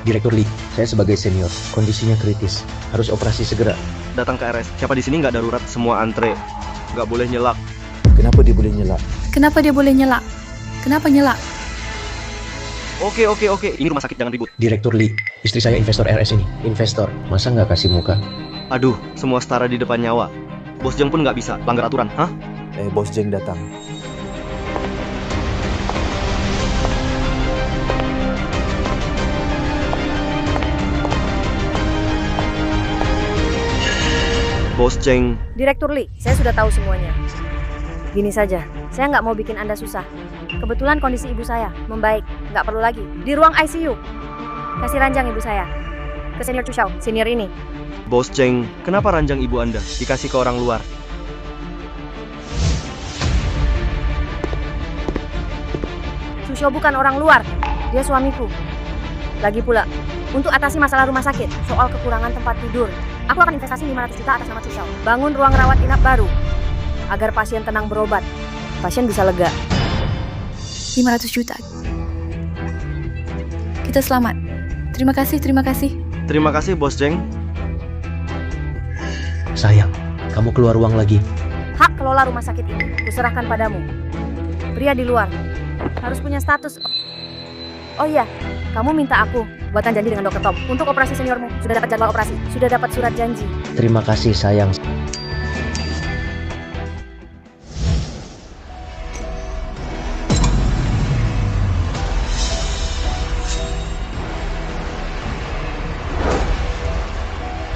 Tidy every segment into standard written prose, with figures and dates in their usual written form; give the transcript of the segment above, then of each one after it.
Direktur Lee, saya sebagai senior, kondisinya kritis, harus operasi segera. Datang ke RS. Siapa di sini nggak darurat? Semua antre. Nggak boleh nyelak. Kenapa dia boleh nyelak? Kenapa dia boleh nyelak? Kenapa nyelak? Oke. Ini rumah sakit, jangan ribut. Direktur Lee, istri saya investor RS ini. Investor, masa nggak kasih muka? Aduh, semua setara di depan nyawa. Bos Jeng pun nggak bisa, langgar aturan, hah? Bos Jeng datang. Bos Jeng. Direktur Lee, saya sudah tahu semuanya. Gini saja, saya nggak mau bikin Anda susah. Kebetulan kondisi ibu saya membaik, nggak perlu lagi. Di ruang ICU, kasih ranjang ibu saya. Ke senior Chu Xiao, senior ini. Bos Jeng, kenapa ranjang ibu Anda dikasih ke orang luar? Chu Xiao bukan orang luar, dia suamiku. Lagi pula, untuk atasi masalah rumah sakit, soal kekurangan tempat tidur, aku akan investasi 500 juta atas nama Chu Xiao. Bangun ruang rawat inap baru, agar pasien tenang berobat. Pasien bisa lega. 500 juta. Kita selamat. Terima kasih. Terima kasih, Bos Jeng. Sayang, kamu keluar ruang lagi. Hak kelola rumah sakit ini kuserahkan padamu. Pria di luar harus punya status. Oh iya, kamu minta aku buatkan janji dengan Dr. Tom untuk operasi seniormu. Sudah dapat jadwal operasi, sudah dapat surat janji. Terima kasih sayang.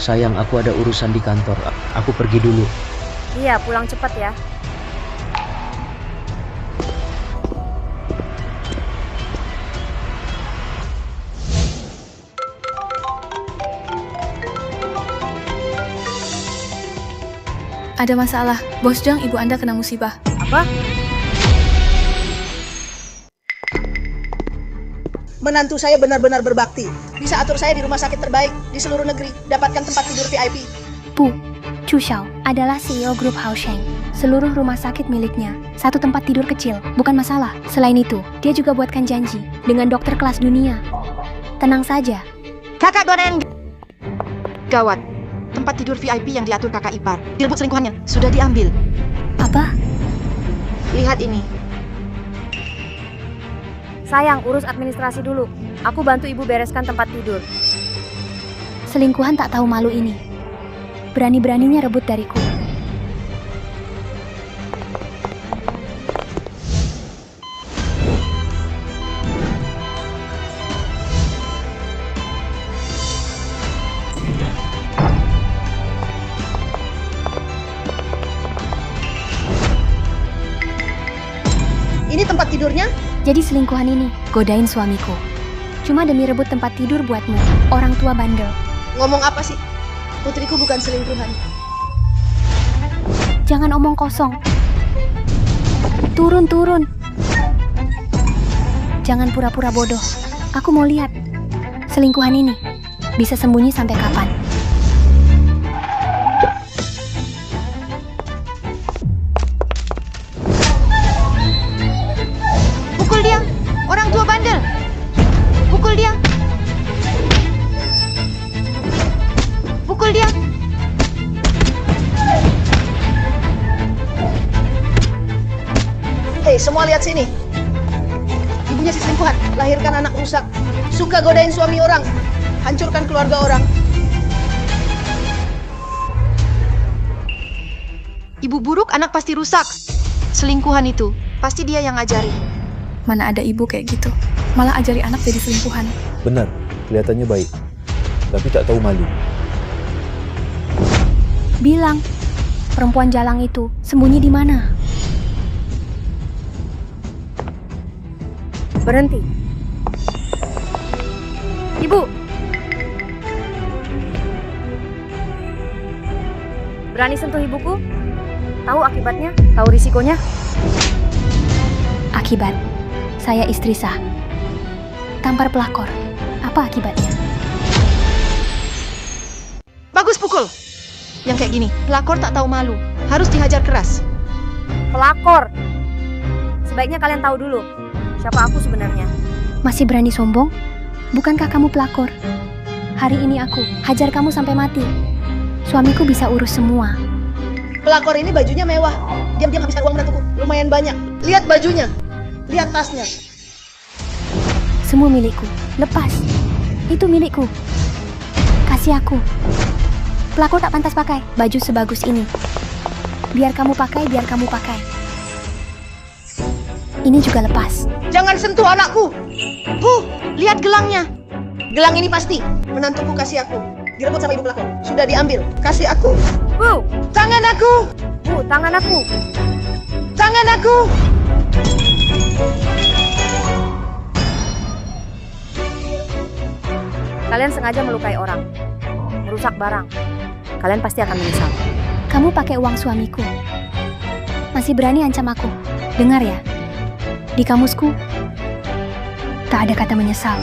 Sayang, aku ada urusan di kantor. Aku pergi dulu. Iya, pulang cepat ya. Ada masalah. Bos Jeng, ibu Anda kena musibah. Apa? Menantu saya benar-benar berbakti. Bisa atur saya di rumah sakit terbaik di seluruh negeri. Dapatkan tempat tidur VIP. Bu, Chu Xiao adalah CEO grup Haosheng. Seluruh rumah sakit miliknya. Satu tempat tidur kecil, bukan masalah. Selain itu, dia juga buatkan janji dengan dokter kelas dunia. Tenang saja. Kakak goreng. Gawat. Tempat tidur VIP yang diatur kakak ipar. Dilebut selingkuhannya. Sudah diambil. Apa? Lihat ini. Sayang, urus administrasi dulu. Aku bantu ibu bereskan tempat tidur. Selingkuhan tak tahu malu ini. Berani-beraninya rebut dariku. Ini tempat tidurnya? Jadi selingkuhan ini godain suamiku. Cuma demi rebut tempat tidur buatmu, orang tua bandel. Ngomong apa sih? Putriku bukan selingkuhan. Jangan omong kosong. Turun. Jangan pura-pura bodoh. Aku mau lihat selingkuhan ini bisa sembunyi sampai kapan. Pukul dia. Orang tua bandel. Pukul dia. Pukul dia. Hei, semua lihat sini. Ibunya si selingkuhan, lahirkan anak rusak. Suka godain suami orang, hancurkan keluarga orang. Ibu buruk, anak pasti rusak. Selingkuhan itu, pasti dia yang ngajari. Mana ada ibu kayak gitu. Malah ajari anak jadi selingkuhan. Benar, kelihatannya baik. Tapi tak tahu malu. Bilang, perempuan jalang itu sembunyi di mana? Berhenti. Ibu. Berani sentuh ibuku? Tahu akibatnya? Tahu risikonya? Akibat, saya istri sah. Tampar pelakor. Apa akibatnya? Bagus pukul. Yang kayak gini, pelakor tak tahu malu. Harus dihajar keras. Pelakor. Sebaiknya kalian tahu dulu siapa aku sebenarnya. Masih berani sombong? Bukankah kamu pelakor? Hari ini aku hajar kamu sampai mati. Suamiku bisa urus semua. Pelakor ini bajunya mewah. Diam-diam habiskan uang menantuku. Lumayan banyak. Lihat bajunya. Lihat tasnya. Semua milikku. Lepas. Itu milikku. Kasih aku. Pelakor tak pantas pakai baju sebagus ini. Biar kamu pakai, biar kamu pakai. Ini juga lepas. Jangan sentuh anakku. Lihat gelangnya. Gelang ini pasti menantuku kasih aku. Direbut sama ibu pelakor. Sudah diambil. Kasih aku. Bu, Tangan aku. bu, tangan aku. Tangan aku. Kalian sengaja melukai orang, merusak barang. Kalian pasti akan menyesal. Kamu pakai uang suamiku. Masih berani ancam aku. Dengar ya. Di kamusku, tak ada kata menyesal.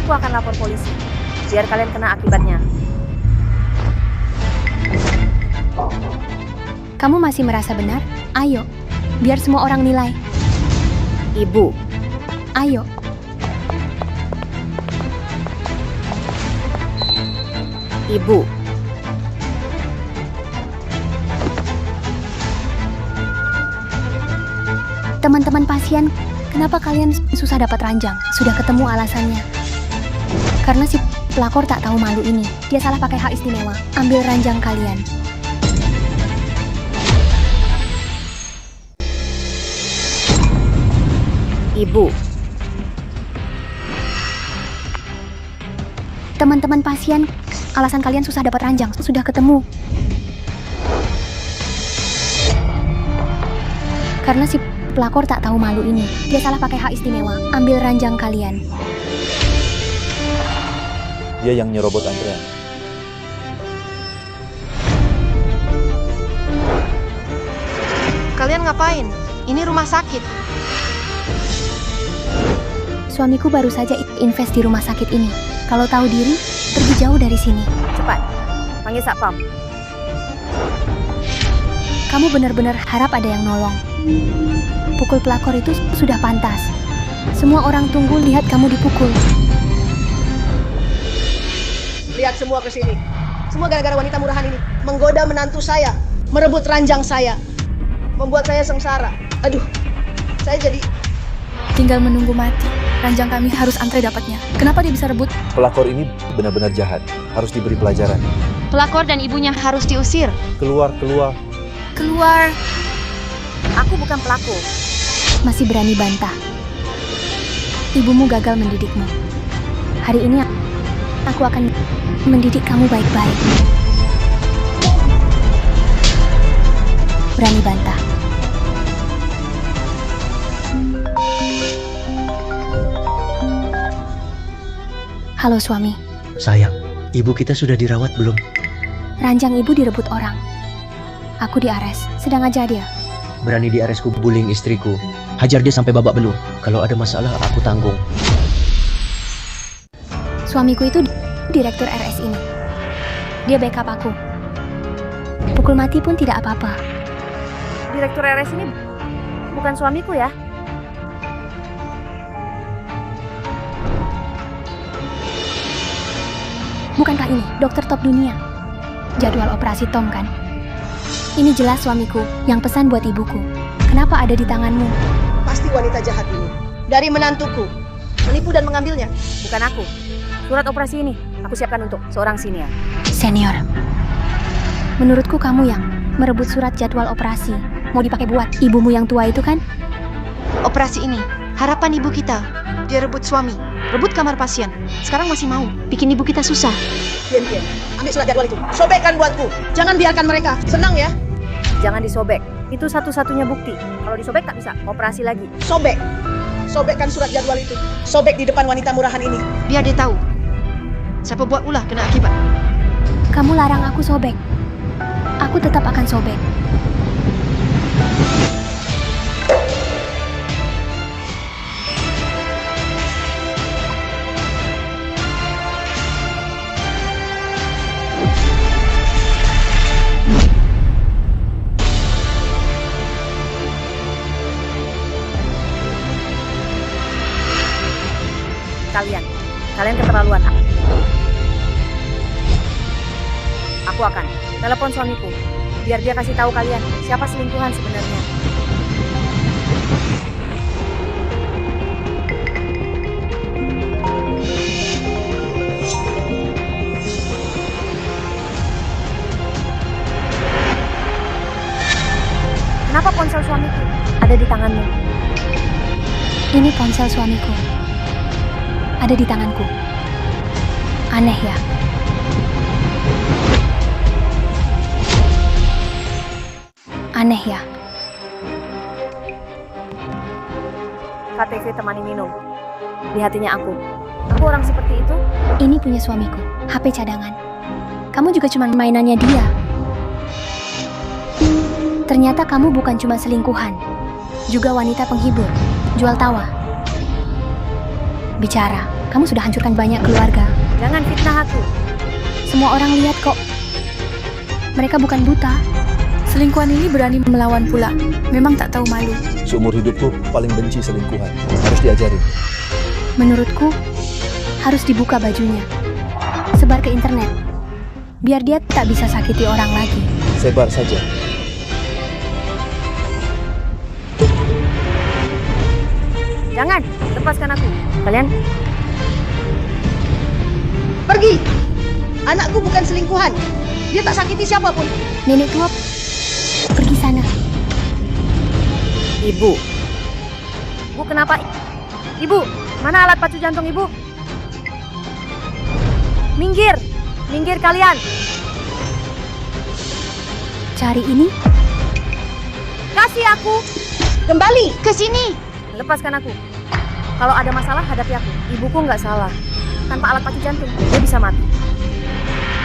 Aku akan lapor polisi, biar kalian kena akibatnya. Kamu masih merasa benar? Ayo, biar semua orang nilai. Ibu, Ayo. ibu. Teman-teman pasien, kenapa kalian susah dapat ranjang? Sudah ketemu alasannya. Karena si pelakor tak tahu malu ini. Dia salah pakai hak istimewa. Ambil ranjang kalian. Ibu, Teman-teman pasien, alasan kalian susah dapat ranjang. Sudah ketemu. Karena si pelakor tak tahu malu ini. Dia salah pakai hak istimewa. Ambil ranjang kalian. Dia yang nyerobot antrean. Kalian ngapain? Ini rumah sakit. Suamiku baru saja invest di rumah sakit ini. Kalau tahu diri, pergi jauh dari sini. cepat. Panggil Satpam. Kamu benar-benar harap ada yang nolong. Pukul pelakor itu sudah pantas. Semua orang tunggu lihat kamu dipukul. Lihat semua ke sini. Semua gara-gara wanita murahan ini. Menggoda menantu saya. Merebut ranjang saya. Membuat saya sengsara. Aduh, saya jadi... Tinggal menunggu mati. Ranjang kami harus antre dapatnya. Kenapa dia bisa rebut? Pelakor ini benar-benar jahat. Harus diberi pelajaran. Pelakor dan ibunya harus diusir. Keluar, keluar. Keluar. Aku bukan pelaku. Masih berani bantah. Ibumu gagal mendidikmu. Hari ini aku akan mendidik kamu baik-baik. Berani bantah. Halo suami, Sayang, ibu kita sudah dirawat belum? ranjang ibu direbut orang. Aku diares, sedang aja dia. Berani di aresku bullying istriku. Hajar dia sampai babak belur. Kalau ada masalah, aku tanggung. Suamiku itu direktur RS ini. Dia backup aku. Pukul mati pun tidak apa-apa. Direktur RS ini bukan suamiku ya. Bukankah ini dokter top dunia? Jadwal operasi Tom kan? Ini jelas suamiku yang pesan buat ibuku. Kenapa ada di tanganmu? Pasti wanita jahat ini. Dari menantuku. Menipu dan mengambilnya. Bukan aku. Surat operasi ini aku siapkan untuk seorang senior. Senior. Menurutku kamu yang merebut surat jadwal operasi. Mau dipakai buat ibumu yang tua itu kan? Operasi ini, harapan ibu kita. Dia rebut suami, rebut kamar pasien. Sekarang masih mau bikin ibu kita susah. Kian, ambil surat jadwal itu. Sobekkan buatku. Jangan biarkan mereka. Senang ya? Jangan disobek. Itu satu-satunya bukti. Kalau disobek tak bisa. Operasi lagi. Sobek. Sobekkan surat jadwal itu. Sobek di depan wanita murahan ini. Biar dia tahu. Siapa buat ulah kena akibat. Kamu larang aku sobek. Aku tetap akan sobek. kalian. Kalian keterlaluan. Aku akan telepon suamiku, biar dia kasih tahu kalian siapa selingkuhan sebenarnya. Kenapa ponsel suamiku ada di tanganmu? Ini ponsel suamiku. Ada di tanganku. Aneh ya? Aneh ya? KTV temani minum. Di hatinya aku. Aku orang seperti itu. Ini punya suamiku. HP cadangan. Kamu juga cuma mainannya dia. Ternyata kamu bukan cuma selingkuhan, juga wanita penghibur, jual tawa. Bicara, kamu sudah hancurkan banyak keluarga. Jangan fitnah aku. Semua orang lihat kok. Mereka bukan buta. Selingkuhan ini berani melawan pula. Memang tak tahu malu. Seumur hidupku paling benci selingkuhan. Harus diajarin. Menurutku, harus dibuka bajunya. Sebar ke internet. Biar dia tak bisa sakiti orang lagi. Sebar saja. Jangan, lepaskan aku. Kalian, Pergi. Anakku bukan selingkuhan. Dia tak sakiti siapapun. Nenek tua, pergi sana. Ibu. Ibu kenapa? Ibu, mana alat pacu jantung ibu? Minggir. Minggir kalian. Cari ini, Kasih aku. Kembali. Ke sini. Lepaskan aku. Kalau ada masalah, hadapi aku. Ibuku nggak salah. Tanpa alat pacu jantung, dia bisa mati.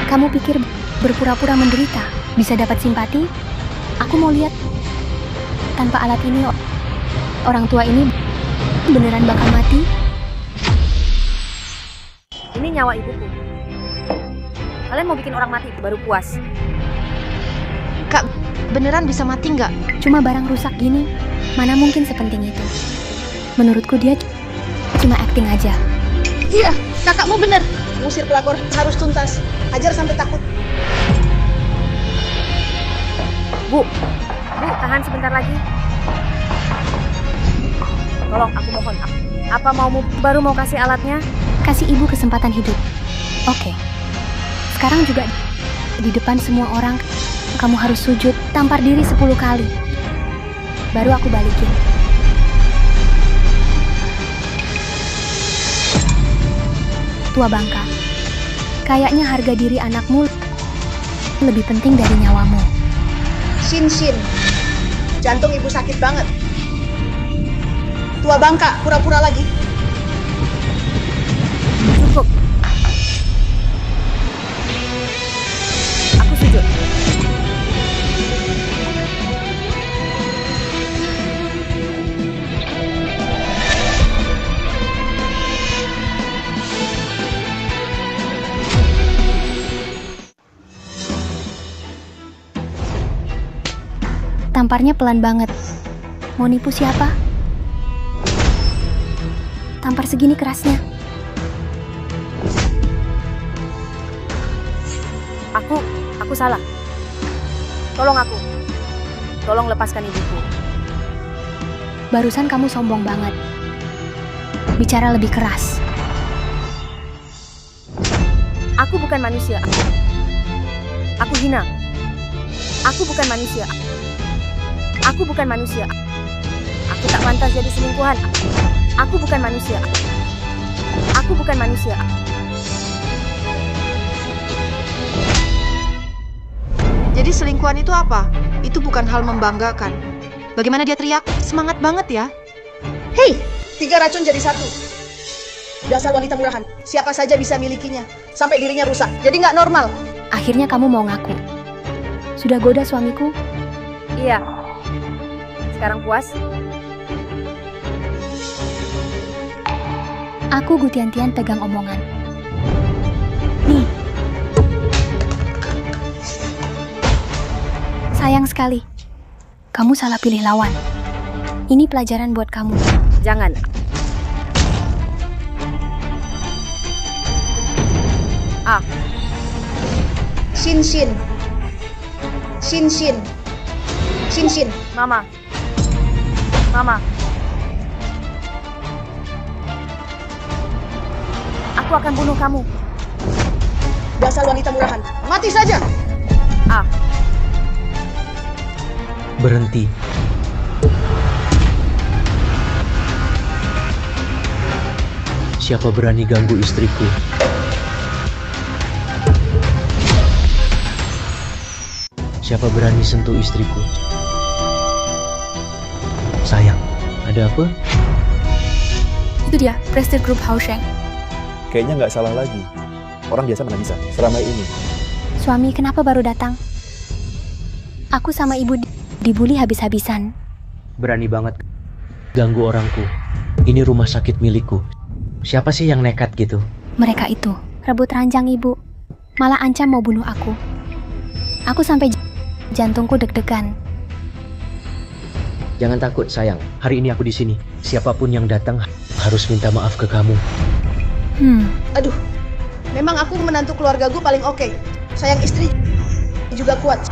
kamu pikir berpura-pura menderita bisa dapat simpati? Aku mau lihat. Tanpa alat ini, orang tua ini beneran bakal mati? Ini nyawa ibuku. Kalian mau bikin orang mati baru puas. Kak, beneran bisa mati nggak? Cuma barang rusak gini, mana mungkin sepenting itu. Menurutku dia cuma acting aja. Iya, kakakmu benar. Musir pelakor harus tuntas. Hajar sampai takut. Bu, tahan sebentar lagi. Tolong, aku mohon. Apa maumu baru mau kasih alatnya? Kasih ibu kesempatan hidup. Oke. Sekarang juga di depan semua orang, kamu harus sujud, tampar diri 10 kali. Baru aku balikin. Tua bangka, kayaknya harga diri anakmu lebih penting dari nyawamu. Shin. Jantung ibu sakit banget. Tua bangka, pura-pura lagi. Cukup. Aku sujud. Tamparnya pelan banget. Mau nipu siapa? Tampar segini kerasnya. Aku salah. Tolong aku. Tolong lepaskan ibuku. Barusan kamu sombong banget. Bicara lebih keras. Aku bukan manusia. Aku hina. Aku bukan manusia. Aku bukan manusia. Aku tak pantas jadi selingkuhan. Aku bukan manusia. Aku bukan manusia. Jadi selingkuhan itu apa? Itu bukan hal membanggakan. Bagaimana dia teriak? Semangat banget ya. Hei, 3 racun jadi 1. Dasar wanita murahan. Siapa saja bisa milikinya. Sampai dirinya rusak. Jadi nggak normal. Akhirnya kamu mau ngaku. Sudah goda suamiku? Iya. Sekarang puas? Aku Gutiantian pegang omongan. Nih. Sayang sekali. Kamu salah pilih lawan. Ini pelajaran buat kamu. Jangan. A. Sin Sin. Sin Sin. Sin Sin. Mama. Mama. Aku akan bunuh kamu. Dasar wanita murahan. Mati saja. A. Berhenti. Siapa berani ganggu istriku? Siapa berani sentuh istriku? Sayang, ada apa? Itu dia, Prestige Group Hausheng. Kayaknya nggak salah lagi. Orang biasa mana bisa selama ini. Suami kenapa baru datang? Aku sama ibu dibully habis-habisan. Berani banget ganggu orangku. Ini rumah sakit milikku. Siapa sih yang nekat gitu? Mereka itu rebut ranjang ibu. Malah ancam mau bunuh aku. Aku sampai jantungku deg-degan. Jangan takut sayang, hari ini aku di sini. Siapapun yang datang harus minta maaf ke kamu. Aduh, memang aku menantu keluarga gue paling oke. Sayang istri juga kuat.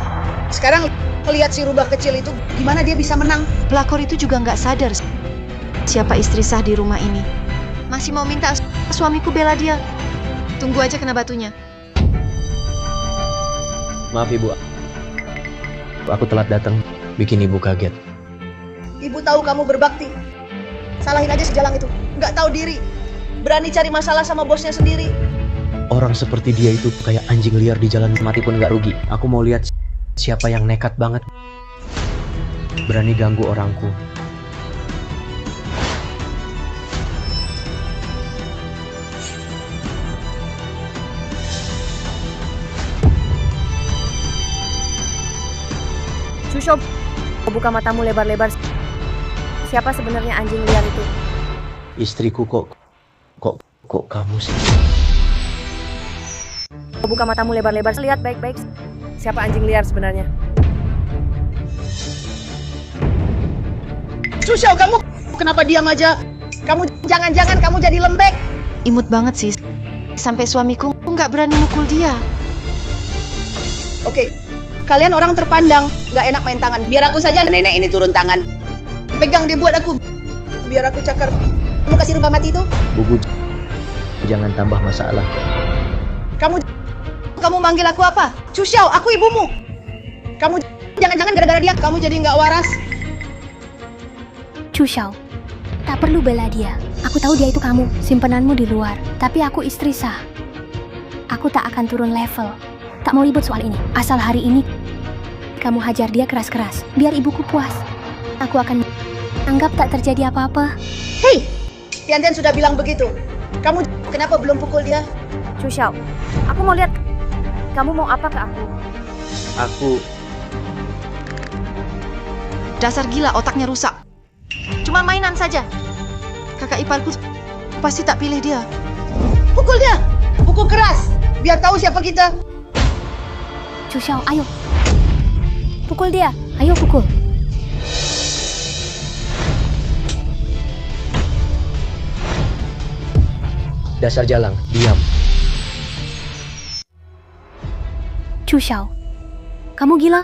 Sekarang lihat si rubah kecil itu, gimana dia bisa menang? Pelakor itu juga nggak sadar siapa istri sah di rumah ini. Masih mau minta suamiku bela dia. Tunggu aja kena batunya. Maaf ibu, aku telat datang, bikin ibu kaget. Ibu tahu kamu berbakti. Salahin aja si Jalang itu. Nggak tahu diri. Berani cari masalah sama bosnya sendiri. Orang seperti dia itu kayak anjing liar di jalan, mati pun nggak rugi. Aku mau lihat siapa yang nekat banget berani ganggu orangku. Shusho, buka matamu lebar-lebar. Siapa sebenarnya anjing liar itu? Istriku kok kamu sih? Buka matamu lebar-lebar. Lihat baik-baik. Siapa anjing liar sebenarnya? Shusho, kamu kenapa diam aja? Kamu jangan-jangan kamu jadi lembek. Imut banget sih. Sampai suamiku nggak berani mukul dia. Oke, kalian orang terpandang, nggak enak main tangan. Biar aku saja nenek ini turun tangan. Pegang dia buat aku. Biar aku cakar. Kamu kasih rubah mati itu? Bubu, jangan tambah masalah. Kamu manggil aku apa? Shusho, aku ibumu. Kamu jangan-jangan gara-gara dia kamu jadi nggak waras. Chushao, tak perlu bela dia. Aku tahu dia itu kamu, simpenanmu di luar. Tapi aku istri sah. Aku tak akan turun level. Tak mau ribut soal ini. Asal hari ini kamu hajar dia keras-keras, biar ibuku puas. Aku akan anggap tak terjadi apa-apa. Hei, Tian sudah bilang begitu. Kamu kenapa belum pukul dia? Shusho, aku mau lihat kamu mau apa ke aku? Aku Dasar gila, otaknya rusak. Cuma mainan saja. Kakak iparku pasti tak pilih dia. Pukul dia. Pukul keras. Biar tahu siapa kita. Chushao, ayo. Pukul dia. Ayo pukul. Dasar Jalang, diam. Chushao, kamu gila?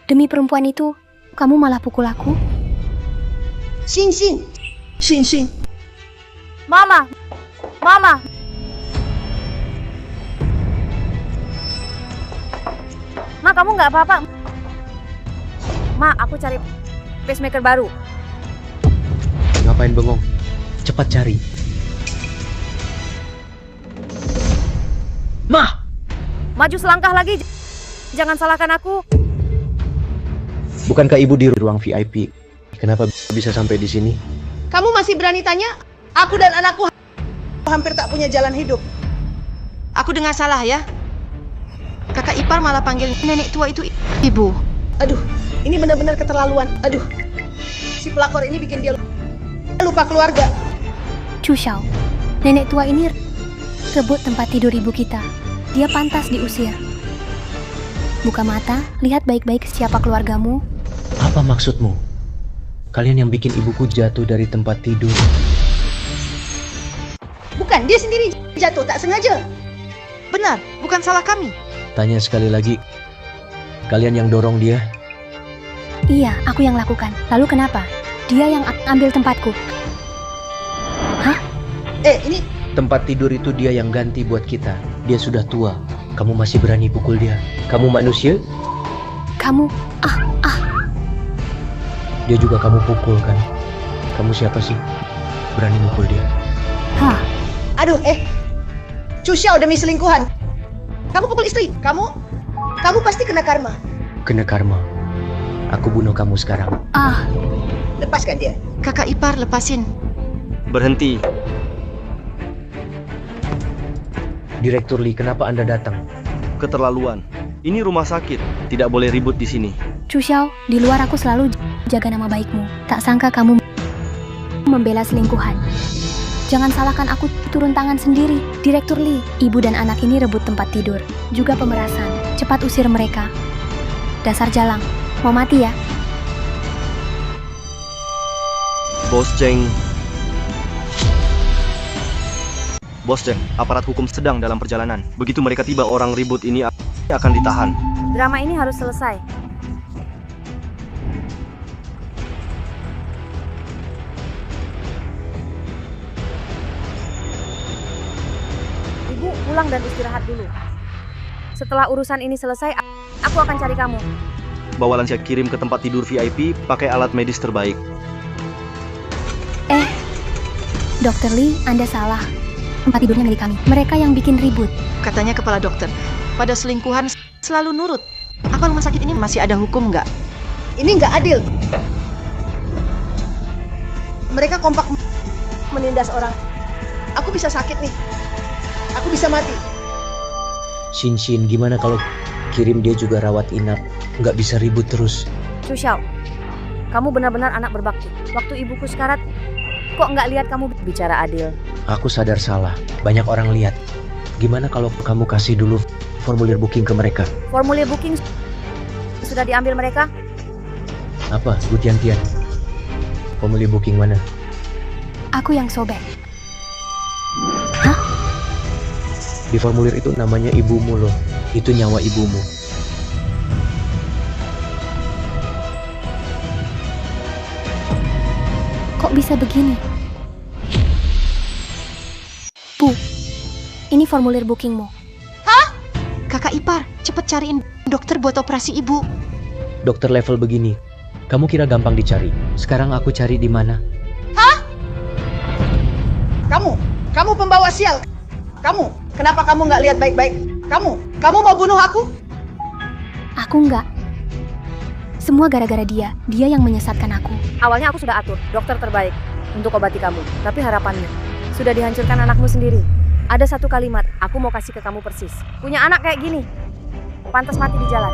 Demi perempuan itu, kamu malah pukul aku? Sin. Mama! Mama! Ma, kamu nggak apa-apa? Ma, aku cari pacemaker baru. Ngapain bengong? Cepat cari. Mah! Maju selangkah lagi. Jangan salahkan aku. Bukankah ibu di ruang VIP? Kenapa bisa sampai di sini? Kamu masih berani tanya? Aku dan anakku hampir tak punya jalan hidup. Aku dengar salah ya? Kakak ipar malah panggil nenek tua itu ibu. Aduh, ini benar-benar keterlaluan. Aduh, si pelakor ini bikin dia lupa keluarga. Chushao, nenek tua ini rebut tempat tidur ibu kita. Dia pantas diusir. Buka mata, lihat baik-baik siapa keluargamu. Apa maksudmu? Kalian yang bikin ibuku jatuh dari tempat tidur. Bukan, dia sendiri jatuh, tak sengaja. Benar, bukan salah kami. Tanya sekali lagi. Kalian yang dorong dia? Iya, aku yang lakukan. Lalu kenapa? Dia yang ambil tempatku. Ini Tempat tidur itu dia yang ganti buat kita. Dia sudah tua. Kamu masih berani pukul dia? Kamu manusia? Kamu, Dia juga kamu pukul kan? Kamu siapa sih? Berani mukul dia? aduh, Chu Xiao demi selingkuhan. Kamu pukul istri. Kamu pasti kena karma. Kena karma. Aku bunuh kamu sekarang. Lepaskan dia. Kakak ipar, lepasin. Berhenti. Direktur Lee, kenapa Anda datang? Keterlaluan. Ini rumah sakit. Tidak boleh ribut di sini. Chu Xiao, di luar aku selalu jaga nama baikmu. Tak sangka kamu membela selingkuhan. Jangan salahkan aku, turun tangan sendiri. Direktur Lee, ibu dan anak ini rebut tempat tidur. Juga pemerasan. Cepat usir mereka. Dasar jalang. Mau mati ya? Bos Cheng. Bos Cheng, aparat hukum sedang dalam perjalanan. Begitu mereka tiba, orang ribut ini akan ditahan. Drama ini harus selesai. Ibu, pulang dan istirahat dulu. Setelah urusan ini selesai, aku akan cari kamu. Bawa lansia kirim ke tempat tidur VIP, pakai alat medis terbaik. Dokter Lee, Anda salah. Tempat tidurnya milik kami. Mereka yang bikin ribut. Katanya kepala dokter. Pada selingkuhan selalu nurut. Apa rumah sakit ini masih ada hukum nggak? Ini nggak adil. Mereka kompak menindas orang. Aku bisa sakit nih. Aku bisa mati. Shin, gimana kalau kirim dia juga rawat inap? Nggak bisa ribut terus. Chu Xiao, kamu benar-benar anak berbakti. Waktu ibuku sekarat, kok nggak lihat kamu bicara adil? Aku sadar salah. Banyak orang lihat. Gimana kalau kamu kasih dulu formulir booking ke mereka? Formulir booking sudah diambil mereka? Apa, Bu Tian? Formulir booking mana? Aku yang sobek. Di formulir itu namanya ibumu loh. Itu nyawa ibumu. Kok bisa begini? Bu, ini formulir bookingmu. Kakak ipar, cepet cariin dokter buat operasi ibu. Dokter level begini. Kamu kira gampang dicari? Sekarang aku cari di mana? Kamu pembawa sial. Kenapa kamu nggak lihat baik-baik? Kamu mau bunuh aku? Aku enggak. Semua gara-gara dia. Dia yang menyesatkan aku. Awalnya aku sudah atur dokter terbaik untuk obati kamu. Tapi harapannya sudah dihancurkan anakmu sendiri. Ada satu kalimat, aku mau kasih ke kamu persis. Punya anak kayak gini, pantas mati di jalan.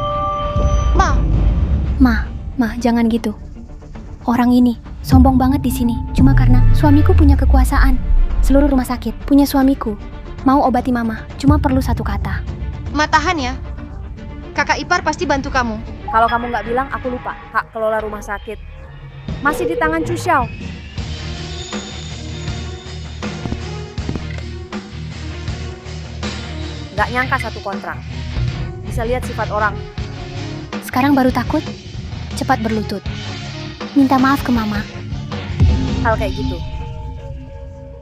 Ma, jangan gitu. Orang ini sombong banget di sini. Cuma karena suamiku punya kekuasaan. Seluruh rumah sakit punya suamiku. Mau obati mama, cuma perlu satu kata. Tahan ya. Kakak ipar pasti bantu kamu. Kalau kamu nggak bilang, aku lupa. Hak kelola rumah sakit masih di tangan Chu Xiao. Nggak nyangka satu kontrak. Bisa lihat sifat orang. Sekarang baru takut? Cepat berlutut. Minta maaf ke mama. Hal kayak gitu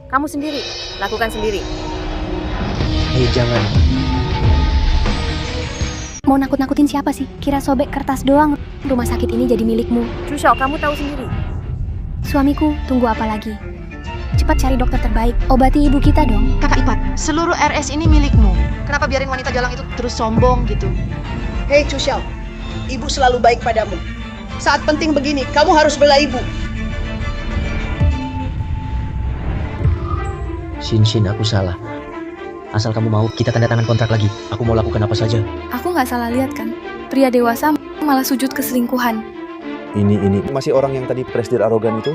kamu sendiri, lakukan sendiri. Jangan. Mau nakut-nakutin siapa sih? Kira sobek kertas doang. Rumah sakit ini jadi milikmu. Chu Xiao, kamu tahu sendiri. Suamiku, tunggu apa lagi? Cepat cari dokter terbaik. Obati ibu kita dong. Kakak ipar, seluruh RS ini milikmu. Kenapa biarin wanita jalang itu terus sombong gitu? Hei Chu Xiao, ibu selalu baik padamu. Saat penting begini, kamu harus bela ibu. Shin, aku salah. Asal kamu mau, kita tanda tangan kontrak lagi. Aku mau lakukan apa saja. Aku nggak salah lihat kan? Pria dewasa malah sujud ke selingkuhan. Ini masih orang yang tadi presdir arogan itu?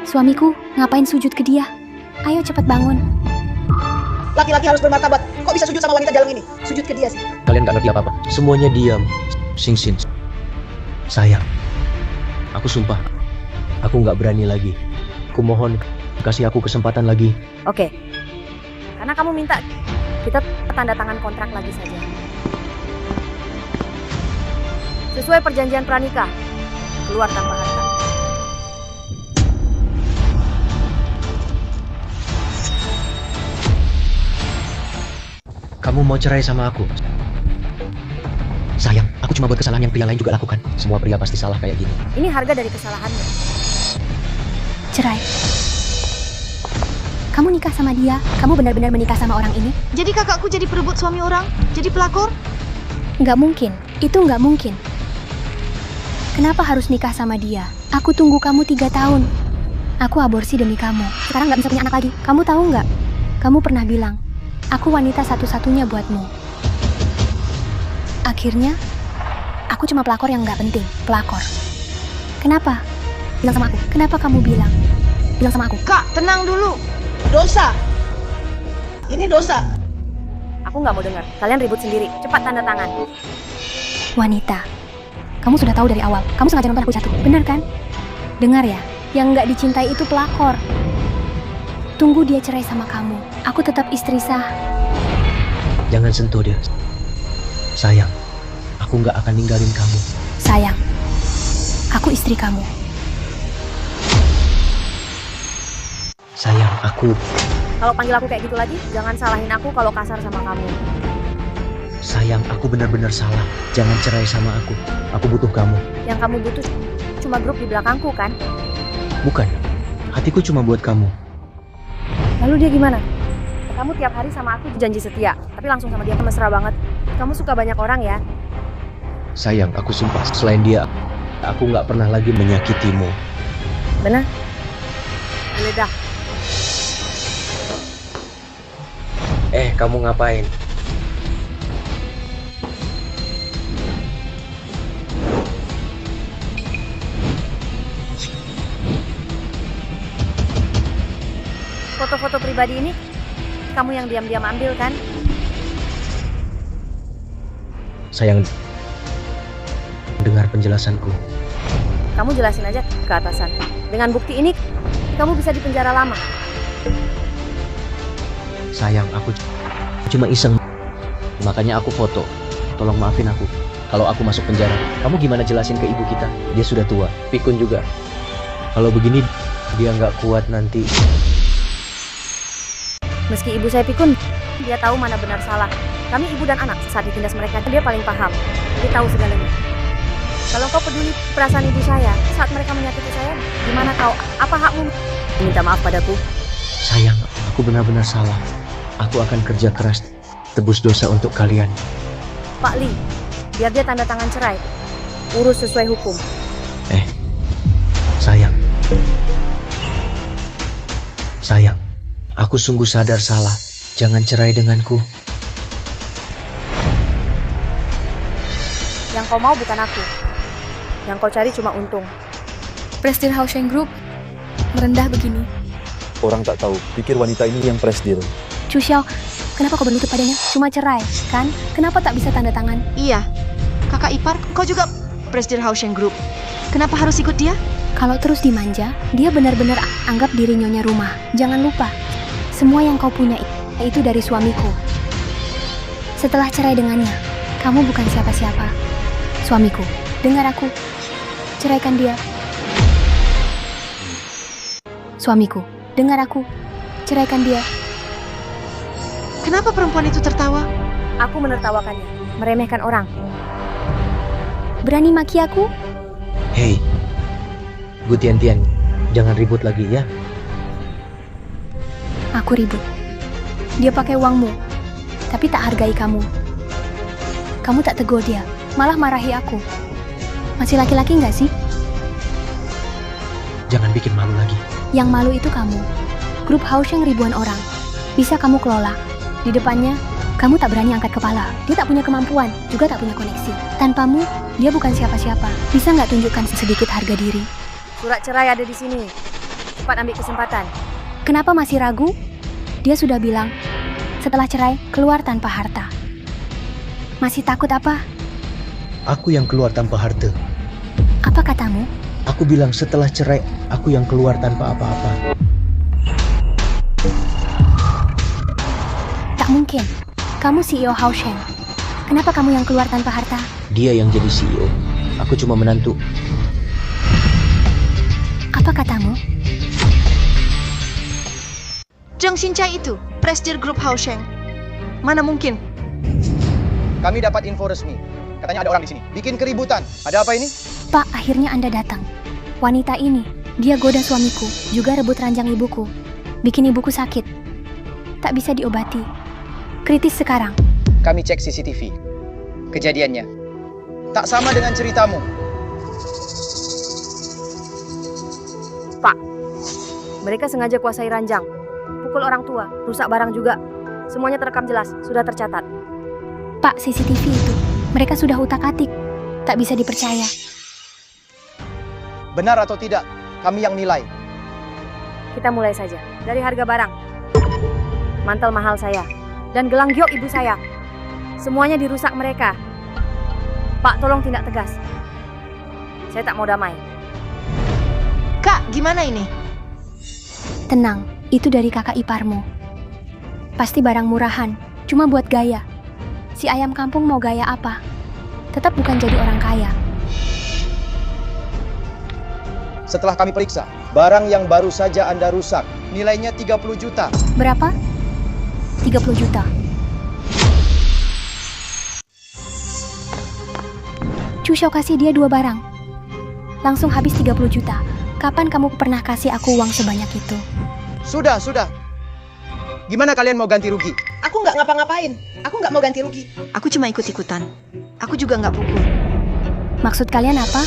Suamiku, ngapain sujud ke dia? Ayo cepat bangun. Laki-laki harus bermartabat. Kok bisa sujud sama wanita jalang ini? Sujud ke dia sih. Kalian gak ngerti apa-apa. Semuanya diam. Shin. Sayang. Aku sumpah. Aku gak berani lagi. Aku mohon, kasih aku kesempatan lagi. Oke. Karena kamu minta Kita tanda tangan kontrak lagi saja. Sesuai perjanjian pranikah, keluar tanpa harta. Kamu mau cerai sama aku? Sayang, aku cuma buat kesalahan yang pria lain juga lakukan. Semua pria pasti salah kayak gini. Ini harga dari kesalahannya. Cerai. Kamu nikah sama dia? Kamu benar-benar menikah sama orang ini? Jadi kakakku jadi perebut suami orang? Jadi pelakor? Nggak mungkin. Itu nggak mungkin. Kenapa harus nikah sama dia? Aku tunggu kamu 3 tahun. Aku aborsi demi kamu. Sekarang nggak bisa punya anak lagi. Kamu tahu nggak? Kamu pernah bilang, aku wanita satu-satunya buatmu. Akhirnya, aku cuma pelakor yang nggak penting. Pelakor. Kenapa? Bilang sama aku. Kenapa kamu bilang? Bilang sama aku. Kak, tenang dulu. Dosa. Ini dosa. Aku nggak mau dengar. Kalian ribut sendiri. Cepat tanda tangan. Wanita. Kamu sudah tahu dari awal. Kamu sengaja nonton aku jatuh. Benar kan? Dengar ya. Yang nggak dicintai itu pelakor. Tunggu dia cerai sama kamu. Aku tetap istri sah. Jangan sentuh dia. Sayang, aku nggak akan ninggalin kamu. Sayang, aku istri kamu. Sayang, aku... Kalau panggil aku kayak gitu lagi, jangan salahin aku kalau kasar sama kamu. Sayang, aku benar-benar salah. Jangan cerai sama aku. Aku butuh kamu. Yang kamu butuh cuma grup di belakangku kan? Bukan. Hatiku cuma buat kamu. Lalu dia gimana? Kamu tiap hari sama aku janji setia, tapi langsung sama dia mesra banget. Kamu suka banyak orang ya? Sayang, aku sumpah. Selain dia, aku nggak pernah lagi menyakitimu. Benar? Geledah. Kamu ngapain? Foto-foto pribadi ini, kamu yang diam-diam ambil kan? Sayang, dengar penjelasanku. Kamu jelasin aja ke atasan. Dengan bukti ini, kamu bisa dipenjara lama. Sayang, aku cuma iseng. Makanya aku foto. Tolong maafin aku kalau aku masuk penjara. Kamu gimana jelasin ke ibu kita? Dia sudah tua. Pikun juga. Kalau begini, dia nggak kuat nanti. Meski ibu saya pikun, dia tahu mana benar salah. Kami ibu dan anak, saat ditindas mereka, dia paling paham. Dia tahu segalanya. Kalau kau peduli perasaan ibu saya, saat mereka menyakiti saya, gimana kau? Apa hakmu minta maaf padaku? Sayang, aku benar-benar salah. Aku akan kerja keras, tebus dosa untuk kalian. Pak Lee, biar dia tanda tangan cerai. Urus sesuai hukum. Sayang. Sayang, aku sungguh sadar salah. Jangan cerai denganku. Yang kau mau bukan aku. Yang kau cari cuma untung. Presdir Hausheng Group merendah begini. Orang tak tahu, pikir wanita ini yang presdir. Chu Xiao, kenapa kau berlutut padanya? Cuma cerai, kan? Kenapa tak bisa tanda tangan? Iya. Kakak ipar, kau juga Presdir Hausheng Group. Kenapa harus ikut dia? Kalau terus dimanja, dia benar-benar anggap diri nyonya rumah. Jangan lupa, semua yang kau punya itu dari suamiku. Setelah cerai dengannya, kamu bukan siapa-siapa. Suamiku, dengar aku. Ceraikan dia. Suamiku, dengar aku. Ceraikan dia. Kenapa perempuan itu tertawa? Aku menertawakannya, meremehkan orang. Berani maki aku? Hei, Gu Tian-Tian, jangan ribut lagi ya. Aku ribut. Dia pakai uangmu, tapi tak hargai kamu. Kamu tak tegur dia, malah marahi aku. Masih laki-laki nggak sih? Jangan bikin malu lagi. Yang malu itu kamu. Grup Hausheng ribuan orang. Bisa kamu kelola. Di depannya, kamu tak berani angkat kepala. Dia tak punya kemampuan, juga tak punya koneksi. Tanpamu, dia bukan siapa-siapa. Bisa nggak tunjukkan sedikit harga diri? Surat cerai ada di sini. Cepat ambil kesempatan. Kenapa masih ragu? Dia sudah bilang, setelah cerai, keluar tanpa harta. Masih takut apa? Aku yang keluar tanpa harta. Apa katamu? Aku bilang setelah cerai, aku yang keluar tanpa apa-apa. Tak mungkin. Kamu CEO Hausheng. Kenapa kamu yang keluar tanpa harta? Dia yang jadi CEO. Aku cuma menantu. Apa katamu? Zheng Xincai itu, Presdir Grup Hausheng. Mana mungkin? Kami dapat info resmi. Katanya ada orang di sini. Bikin keributan. Ada apa ini? Pak, akhirnya Anda datang. Wanita ini, dia goda suamiku, juga rebut ranjang ibuku. Bikin ibuku sakit. Tak bisa diobati. Kritis sekarang. Kami cek CCTV. Kejadiannya tak sama dengan ceritamu. Pak, mereka sengaja kuasai ranjang. Pukul orang tua, rusak barang juga. Semuanya terekam jelas, sudah tercatat. Pak, CCTV itu, mereka sudah utak-atik. Tak bisa dipercaya. Benar atau tidak, kami yang nilai. Kita mulai saja dari harga barang. Mantel mahal saya dan gelang giok ibu saya. Semuanya dirusak mereka. Pak, tolong tindak tegas. Saya tak mau damai. Kak, gimana ini? Tenang, itu dari kakak iparmu. Pasti barang murahan, cuma buat gaya. Si ayam kampung mau gaya apa? Tetap bukan jadi orang kaya. Setelah kami periksa, barang yang baru saja Anda rusak, nilainya 30 juta. Berapa? 30 juta. Chu Xiao kasih dia 2 barang. Langsung habis 30 juta. Kapan kamu pernah kasih aku uang sebanyak itu? Sudah. Gimana kalian mau ganti rugi? Aku nggak ngapa-ngapain. Aku nggak mau ganti rugi. Aku cuma ikut-ikutan. Aku juga nggak pukul. Maksud kalian apa?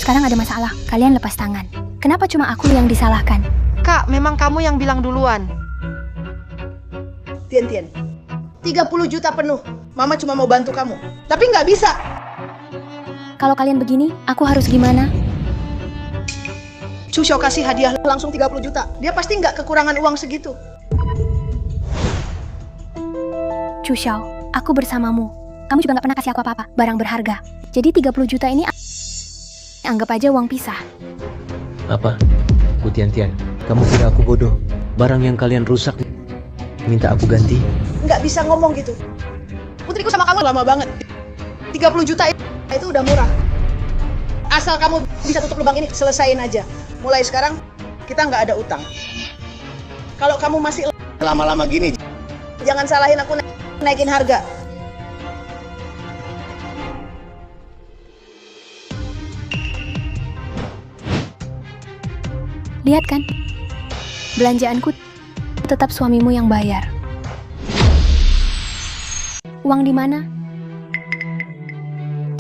Sekarang ada masalah, kalian lepas tangan. Kenapa cuma aku yang disalahkan? Kak, memang kamu yang bilang duluan. Tian, 30 juta penuh. Mama cuma mau bantu kamu. Tapi nggak bisa. Kalau kalian begini, aku harus gimana? Chu Xiao kasih hadiah langsung 30 juta. Dia pasti nggak kekurangan uang segitu. Chu Xiao, aku bersamamu. Kamu juga nggak pernah kasih aku apa-apa, barang berharga. Jadi 30 juta ini anggap aja uang pisah. Apa? Bu Tian, kamu kira aku bodoh? Barang yang kalian rusak minta aku ganti? Nggak bisa ngomong gitu. Putriku sama kamu lama banget. 30 juta itu udah murah. Asal kamu bisa tutup lubang ini, selesain aja. Mulai sekarang, kita nggak ada utang. Kalau kamu masih lama-lama gini, jangan salahin aku naikin harga. Lihat kan? Belanjaanku tetap suamimu yang bayar. Uang di mana?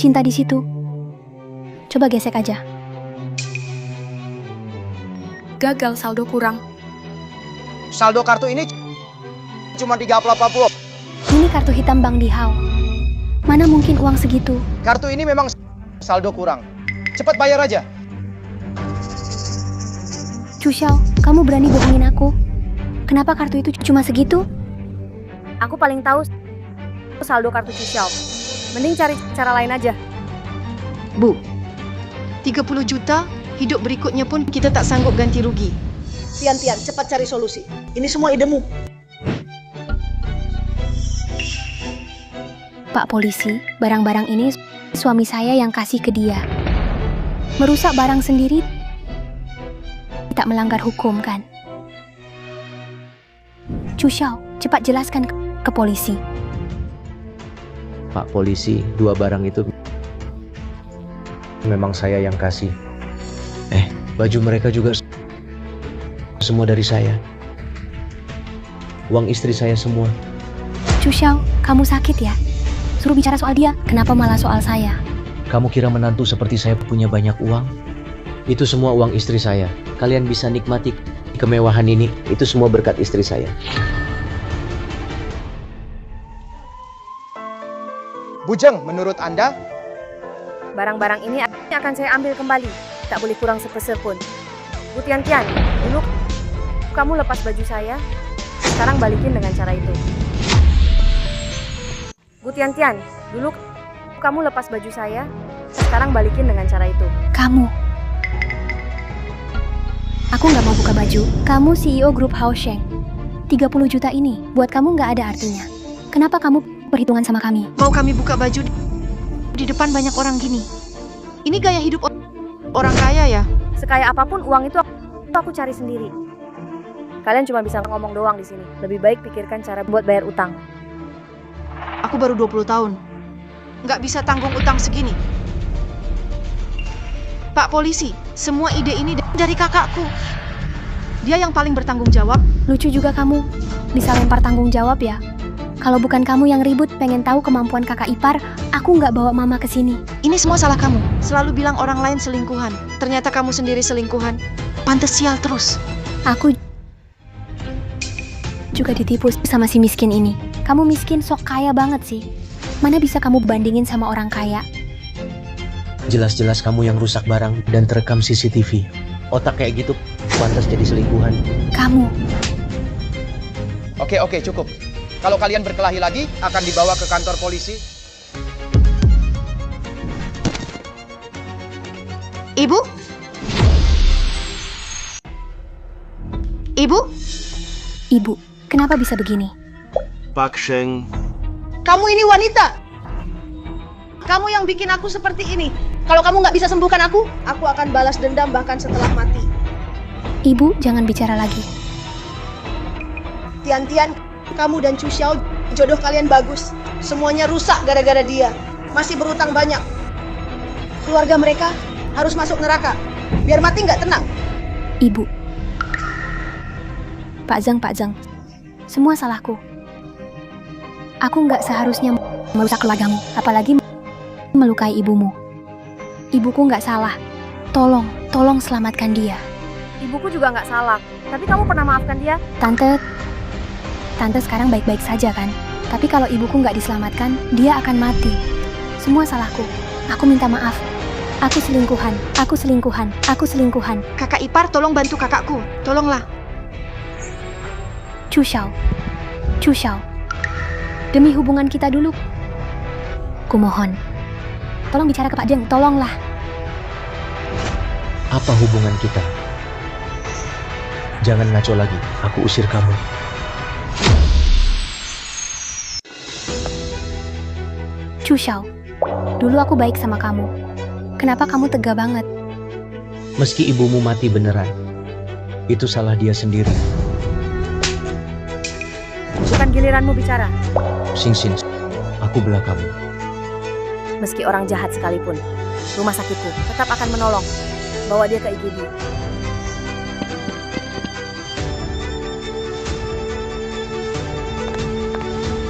Cinta di situ. Coba gesek aja. Gagal, saldo kurang. Saldo kartu ini cuma 380. Ini kartu hitam Bang Dihao. Mana mungkin uang segitu? Kartu ini memang saldo kurang. Cepat bayar aja. Chu Xiao, kamu berani bohongin aku? Kenapa kartu itu cuma segitu? Aku paling tahu saldo kartu Chu Xiao. Mending cari cara lain aja. Bu, 30 juta, hidup berikutnya pun kita tak sanggup ganti rugi. Tian, cepat cari solusi. Ini semua idemu. Pak polisi, barang-barang ini suami saya yang kasih ke dia. Merusak barang sendiri tak melanggar hukum kan? Chu Xiao, cepat jelaskan ke polisi. Pak polisi, 2 barang itu memang saya yang kasih. Baju mereka juga semua dari saya. Uang istri saya semua. Chu Xiao, kamu sakit ya? Suruh bicara soal dia, kenapa malah soal saya? Kamu kira menantu seperti saya punya banyak uang? Itu semua uang istri saya. Kalian bisa nikmati kemewahan ini, itu semua berkat istri saya. Bujeng, menurut Anda? Barang-barang ini akan saya ambil kembali. Tak boleh kurang sepeser pun. Bu Tian, dulu kamu lepas baju saya. Sekarang balikin dengan cara itu. Bu Tian, dulu kamu lepas baju saya. Sekarang balikin dengan cara itu. Kamu. Aku nggak mau buka baju. Kamu CEO grup Hausheng. 30 juta ini buat kamu nggak ada artinya. Kenapa kamu perhitungan sama kami. Mau kami buka baju di depan banyak orang gini? Ini gaya hidup orang kaya ya? Sekaya apapun uang itu aku cari sendiri. Kalian cuma bisa ngomong doang di sini. Lebih baik pikirkan cara buat bayar utang. Aku baru 20 tahun. Nggak bisa tanggung utang segini. Pak polisi, semua ide ini dari kakakku. Dia yang paling bertanggung jawab. Lucu juga kamu, bisa lempar tanggung jawab ya. Kalau bukan kamu yang ribut pengen tahu kemampuan kakak ipar, aku nggak bawa mama ke sini. Ini semua salah kamu. Selalu bilang orang lain selingkuhan. Ternyata kamu sendiri selingkuhan. Pantes sial terus. Aku juga ditipu sama si miskin ini. Kamu miskin sok kaya banget sih. Mana bisa kamu bandingin sama orang kaya? Jelas-jelas kamu yang rusak barang dan terekam CCTV. Otak kayak gitu pantas jadi selingkuhan. Kamu. Oke, cukup. Kalau kalian berkelahi lagi, akan dibawa ke kantor polisi. Ibu? Ibu? Ibu, kenapa bisa begini? Pak Sheng, Kamu ini wanita. Kamu yang bikin aku seperti ini. Kalau kamu nggak bisa sembuhkan aku akan balas dendam bahkan setelah mati. Ibu, jangan bicara lagi. Tian, kamu dan Chu Xiao, jodoh kalian bagus. Semuanya rusak gara-gara dia. Masih berutang banyak. Keluarga mereka harus masuk neraka. Biar mati nggak tenang. Ibu. Pak Zeng. Semua salahku. Aku nggak seharusnya merusak keluargamu, apalagi melukai ibumu. Ibuku nggak salah. Tolong selamatkan dia. Ibuku juga nggak salah. Tapi kamu pernah maafkan dia? Tante sekarang baik-baik saja kan? Tapi kalau ibuku nggak diselamatkan, dia akan mati. Semua salahku. Aku minta maaf. Aku selingkuhan. Kakak ipar, tolong bantu kakakku. Tolonglah. Chu Xiao. Demi hubungan kita dulu. Kumohon. Tolong bicara ke Pak Zeng, tolonglah. Apa hubungan kita? Jangan ngaco lagi, aku usir kamu. Chu Xiao, dulu aku baik sama kamu. Kenapa kamu tega banget? Meski ibumu mati beneran, itu salah dia sendiri. Bukan giliranmu bicara. Sing, aku bela kamu. Meski orang jahat sekalipun, rumah sakitku tetap akan menolong. Bawa dia ke IGD.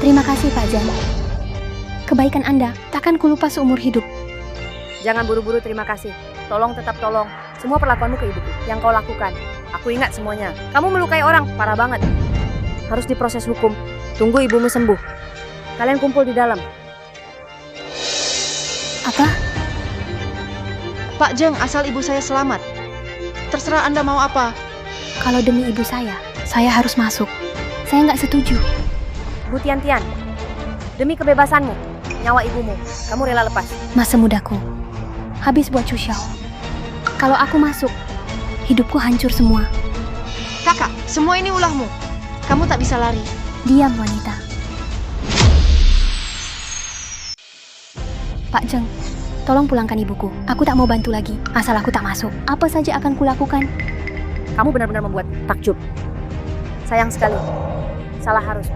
Terima kasih Pak Zeng. Kebaikan Anda takkan kulupa seumur hidup. Jangan buru-buru terima kasih. Tetap tolong. Semua perlakuanmu ke ibuku yang kau lakukan. Aku ingat semuanya. Kamu melukai orang, parah banget. Harus diproses hukum. Tunggu ibumu sembuh. Kalian kumpul di dalam. Apa? Pak Zeng, asal ibu saya selamat. Terserah Anda mau apa. Kalau demi ibu saya harus masuk. Saya nggak setuju. Bu Tian, demi kebebasanmu, nyawa ibumu, kamu rela lepas. Masa mudaku habis buat Chu Xiao. Kalau aku masuk, hidupku hancur semua. Kakak, semua ini ulahmu. Kamu tak bisa lari. Diam wanita. Pak Zeng, tolong pulangkan ibuku. Aku tak mau bantu lagi. Asal aku tak masuk, apa saja akan kulakukan. Kamu benar-benar membuat takjub. Sayang sekali. Salah harus.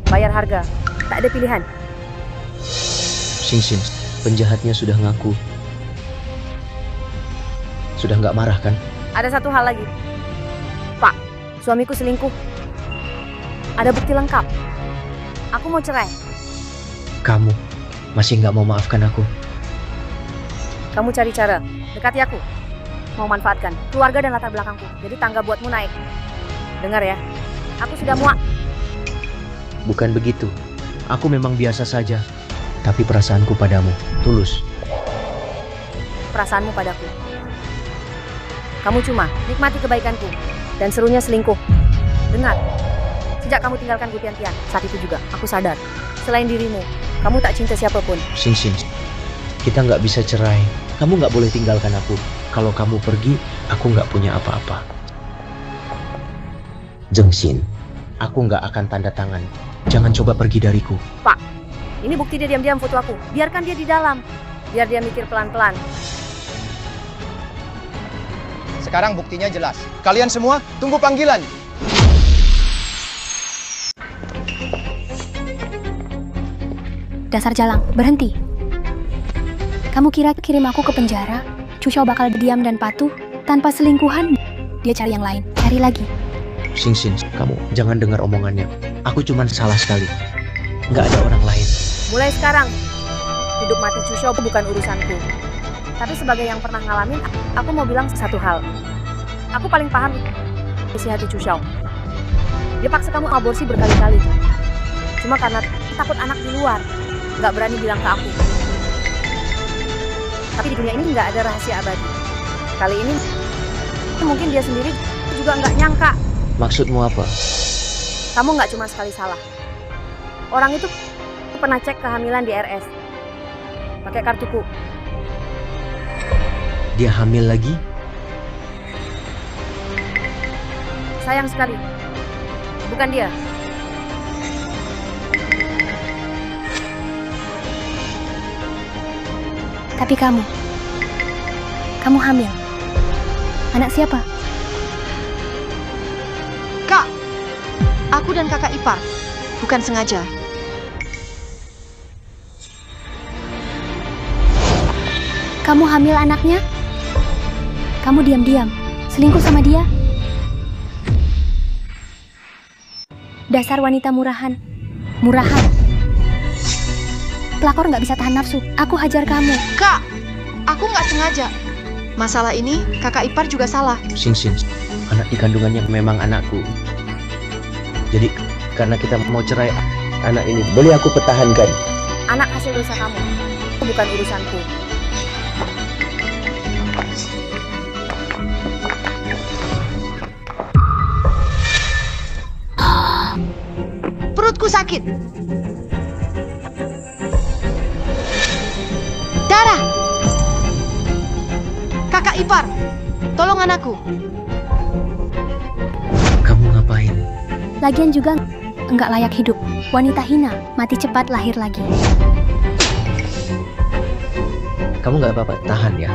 Bayar harga. Tak ada pilihan. Sing, penjahatnya sudah ngaku. Sudah nggak marah kan? Ada satu hal lagi. Pak, suamiku selingkuh. Ada bukti lengkap. Aku mau cerai. Kamu masih nggak mau maafkan aku? Kamu cari cara. Dekati aku. Mau manfaatkan keluarga dan latar belakangku. Jadi tangga buatmu naik. Dengar ya. Aku sudah muak. Bukan begitu. Aku memang biasa saja. Tapi perasaanku padamu tulus. Perasaanmu padaku. Kamu cuma nikmati kebaikanku. Dan serunya selingkuh. Dengar. Sejak kamu tinggalkan Gu Tian, saat itu juga aku sadar. Selain dirimu, kamu tak cinta siapapun. Sing, kita nggak bisa cerai. Kamu nggak boleh tinggalkan aku. Kalau kamu pergi, aku nggak punya apa-apa. Zeng Xin, aku nggak akan tanda tangan. Jangan coba pergi dariku. Pak, Ini bukti dia diam-diam foto aku. Biarkan dia di dalam. Biar dia mikir pelan-pelan. Sekarang buktinya jelas. Kalian semua tunggu panggilan. Dasar jalang, berhenti. Kamu kira kirim aku ke penjara, Chu Xiao bakal diam dan patuh? Tanpa selingkuhan, dia cari yang lain. Cari lagi. Xing Xin, kamu jangan dengar omongannya. Aku cuman salah sekali. Nggak ada orang lain. Mulai sekarang, hidup mati Chu Xiao bukan urusanku. Tapi sebagai yang pernah ngalamin, aku mau bilang satu hal. Aku paling paham isi hati Chu Xiao. Dia paksa kamu aborsi berkali-kali. Cuma karena takut anak di luar, nggak berani bilang ke aku. Tapi di dunia ini nggak ada rahasia abadi. Kali ini, mungkin dia sendiri juga nggak nyangka. Maksudmu apa? Kamu nggak cuma sekali salah. Orang itu pernah cek kehamilan di RS. Pakai kartuku. Dia hamil lagi? Sayang sekali. Bukan dia. Tapi kamu hamil. Anak siapa? Kak, aku dan kakak ipar. Bukan sengaja. Kamu hamil anaknya? Kamu diam-diam, selingkuh sama dia? Dasar wanita murahan. Murahan. Pelakor nggak bisa tahan nafsu. Aku hajar kamu. Kak, aku nggak sengaja. Masalah ini kakak ipar juga salah. Xing Xin, anak di kandungannya memang anakku. Jadi karena kita mau cerai, anak ini boleh aku pertahankan. Anak hasil dosa kamu. Itu bukan urusanku. Perutku sakit. Darah. Kakak ipar, tolong anakku. Kamu ngapain? Lagian juga nggak layak hidup. Wanita hina, mati cepat lahir lagi. Kamu nggak apa-apa, tahan ya.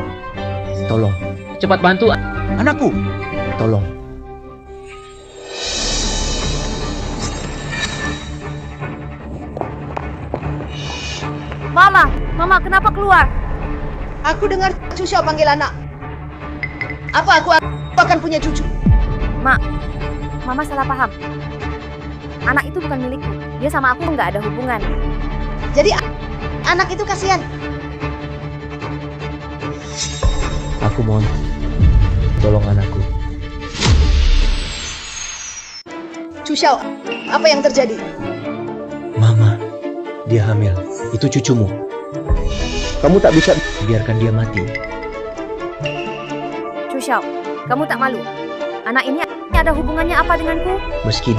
Tolong, cepat bantu anakku. Tolong. Mama, kenapa keluar? Aku dengar Chu Xiao panggil anak. Apa aku akan punya cucu? Mama salah paham. Anak itu bukan milikku. Dia sama aku nggak ada hubungan. Jadi anak itu kasihan. Aku mohon, tolong anakku. Chu Xiao, apa yang terjadi? Mama, dia hamil. Itu cucumu. Kamu tak bisa biarkan dia mati. Chu Xiao, kamu tak malu? Anak ini ada hubungannya apa denganku? Meski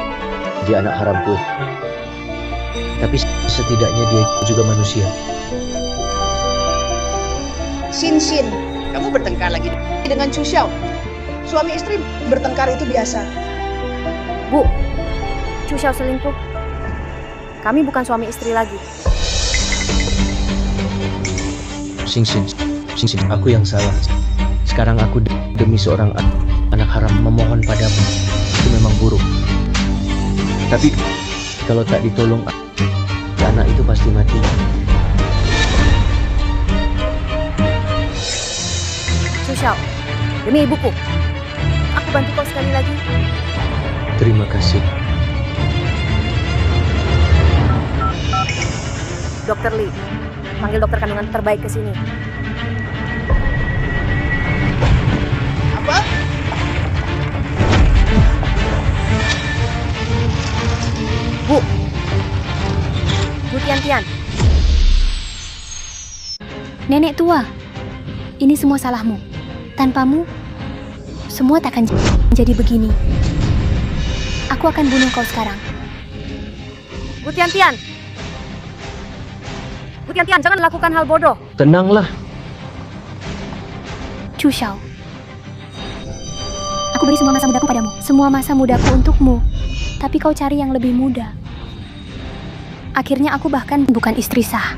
dia anak haramku, tapi setidaknya dia juga manusia. Xin Xin, kamu bertengkar lagi dengan Chu Xiao. Suami istri bertengkar itu biasa. Bu, Chu Xiao selingkuh. Kami bukan suami istri lagi. Xing Xin, aku yang salah. Sekarang aku demi seorang anak haram memohon padamu. Itu memang buruk. Tapi kalau tak ditolong, anak itu pasti mati. Chu Xiao, demi ibuku, aku bantu kau sekali lagi. Terima kasih. Dokter Lee, panggil dokter kandungan terbaik ke sini. Apa? Bu Tian. Nenek tua, ini semua salahmu. Tanpamu, semua takkan jadi begini. Aku akan bunuh kau sekarang. Bu Tian. Bu Tian, jangan lakukan hal bodoh. Tenanglah. Chu Xiao, aku beri semua masa mudaku padamu. Semua masa mudaku untukmu. Tapi kau cari yang lebih muda. Akhirnya aku bahkan bukan istri sah.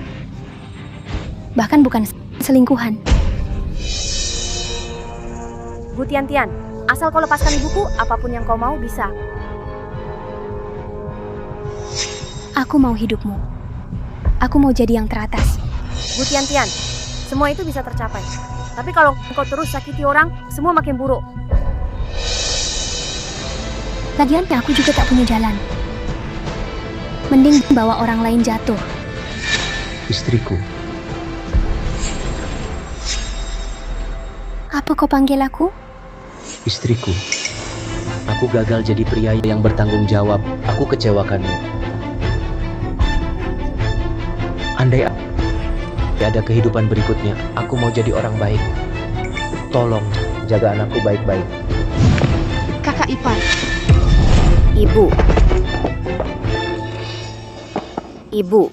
Bahkan bukan selingkuhan. Bu Tian-Tian, asal kau lepaskan ibuku, apapun yang kau mau bisa. Aku mau hidupmu. Aku mau jadi yang teratas. Bu Tian-Tian, semua itu bisa tercapai. Tapi kalau kau terus sakiti orang, semua makin buruk. Lagian aku juga tak punya jalan. Mending bawa orang lain jatuh. Istriku, Apa kau panggil aku? istriku. Aku gagal jadi pria yang bertanggung jawab. Aku kecewakanmu. Andai ada kehidupan berikutnya, aku mau jadi orang baik. Tolong jaga anakku baik-baik. Kakak ipar. Ibu. Ibu,